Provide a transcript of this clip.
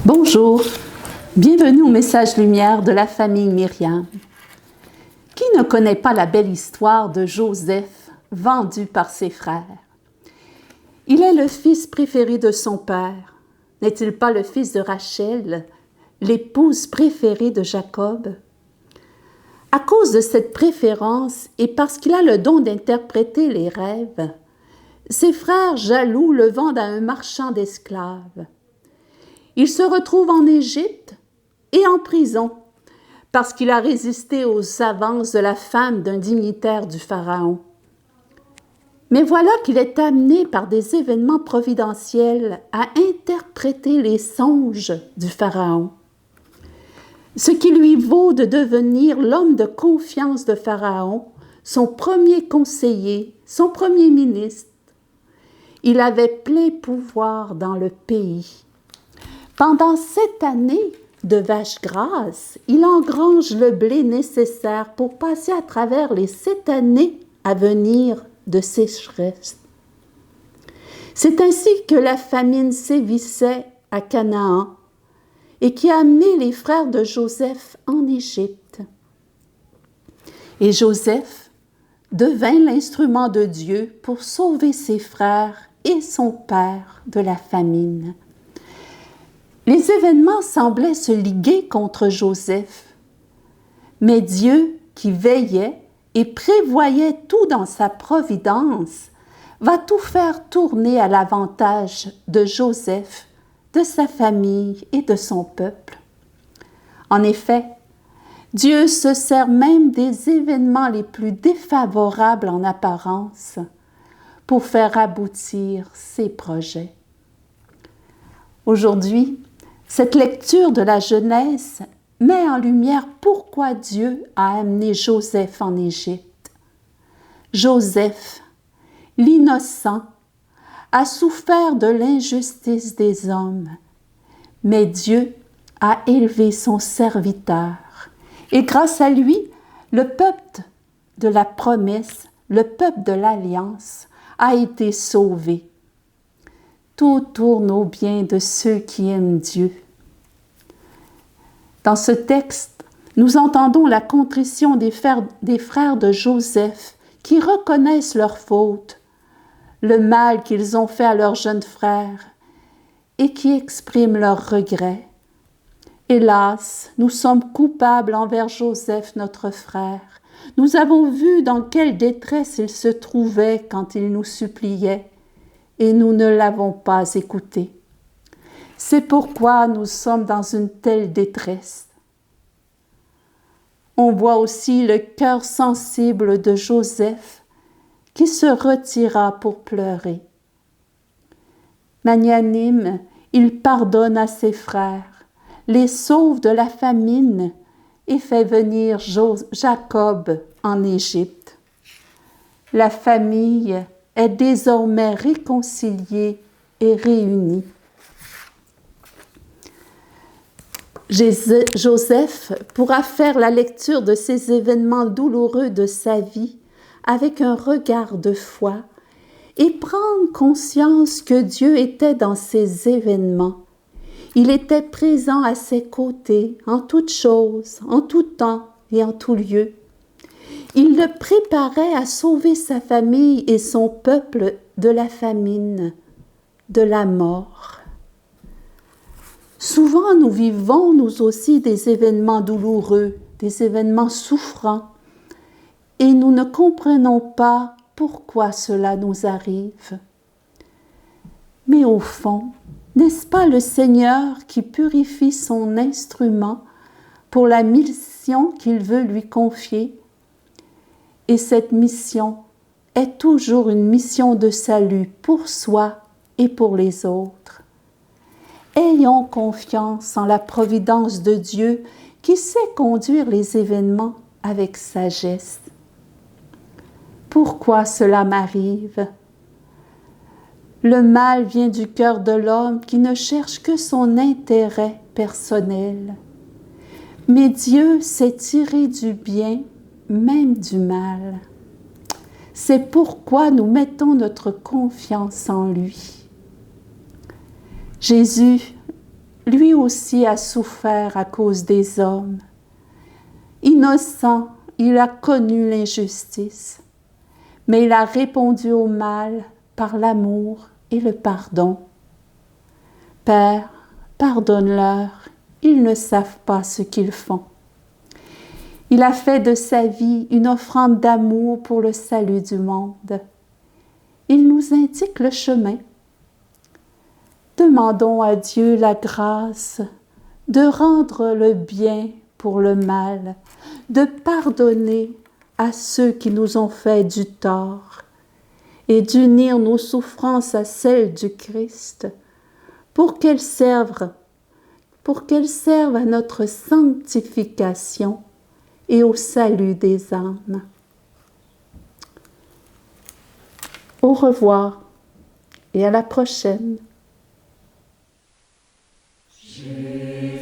Bonjour, bienvenue au message lumière de la famille Myriam. Qui ne connaît pas la belle histoire de Joseph vendu par ses frères? Il est le fils préféré de son père. N'est-il pas le fils de Rachel, l'épouse préférée de Jacob? À cause de cette préférence et parce qu'il a le don d'interpréter les rêves, ses frères jaloux le vendent à un marchand d'esclaves. Il se retrouve en Égypte et en prison parce qu'il a résisté aux avances de la femme d'un dignitaire du Pharaon. Mais voilà qu'il est amené par des événements providentiels à interpréter les songes du Pharaon, ce qui lui vaut de devenir l'homme de confiance de Pharaon, son premier conseiller, son premier ministre. Il avait plein pouvoir dans le pays. Pendant 7 années de vaches grasses, il engrange le blé nécessaire pour passer à travers les 7 années à venir de sécheresse. C'est ainsi que la famine sévissait à Canaan et qui a amené les frères de Joseph en Égypte. Et Joseph devint l'instrument de Dieu pour sauver ses frères et son père de la famine. Les événements semblaient se liguer contre Joseph, mais Dieu, qui veillait et prévoyait tout dans sa providence, va tout faire tourner à l'avantage de Joseph, de sa famille et de son peuple. En effet, Dieu se sert même des événements les plus défavorables en apparence pour faire aboutir ses projets. Aujourd'hui, cette lecture de la Genèse met en lumière pourquoi Dieu a amené Joseph en Égypte. Joseph, l'innocent, a souffert de l'injustice des hommes, mais Dieu a élevé son serviteur. Et grâce à lui, le peuple de la promesse, le peuple de l'alliance, a été sauvé. Tout tourne au bien de ceux qui aiment Dieu. Dans ce texte, nous entendons la contrition des frères de Joseph qui reconnaissent leurs fautes, le mal qu'ils ont fait à leur jeune frère et qui expriment leurs regrets. Hélas, nous sommes coupables envers Joseph, notre frère. Nous avons vu dans quelle détresse il se trouvait quand il nous suppliait. Et nous ne l'avons pas écouté. C'est pourquoi nous sommes dans une telle détresse. On voit aussi le cœur sensible de Joseph qui se retira pour pleurer. Magnanime, il pardonne à ses frères, les sauve de la famine et fait venir Jacob en Égypte. La famille est désormais réconciliée et réunie. Joseph pourra faire la lecture de ces événements douloureux de sa vie avec un regard de foi et prendre conscience que Dieu était dans ces événements. Il était présent à ses côtés en toutes choses, en tout temps et en tout lieu. Il le préparait à sauver sa famille et son peuple de la famine, de la mort. Souvent, nous vivons, nous aussi, des événements douloureux, des événements souffrants, et nous ne comprenons pas pourquoi cela nous arrive. Mais au fond, n'est-ce pas le Seigneur qui purifie son instrument pour la mission qu'il veut lui confier? Et cette mission est toujours une mission de salut pour soi et pour les autres. Ayons confiance en la providence de Dieu qui sait conduire les événements avec sagesse. Pourquoi cela m'arrive? Le mal vient du cœur de l'homme qui ne cherche que son intérêt personnel. Mais Dieu sait tirer du bien même du mal. C'est pourquoi nous mettons notre confiance en lui. Jésus, lui aussi a souffert à cause des hommes. Innocent, il a connu l'injustice, mais il a répondu au mal par l'amour et le pardon. Père, pardonne-leur, ils ne savent pas ce qu'ils font. Il a fait de sa vie une offrande d'amour pour le salut du monde. Il nous indique le chemin. Demandons à Dieu la grâce de rendre le bien pour le mal, de pardonner à ceux qui nous ont fait du tort et d'unir nos souffrances à celles du Christ pour qu'elles servent à notre sanctification et au salut des âmes. Au revoir et à la prochaine. Jésus.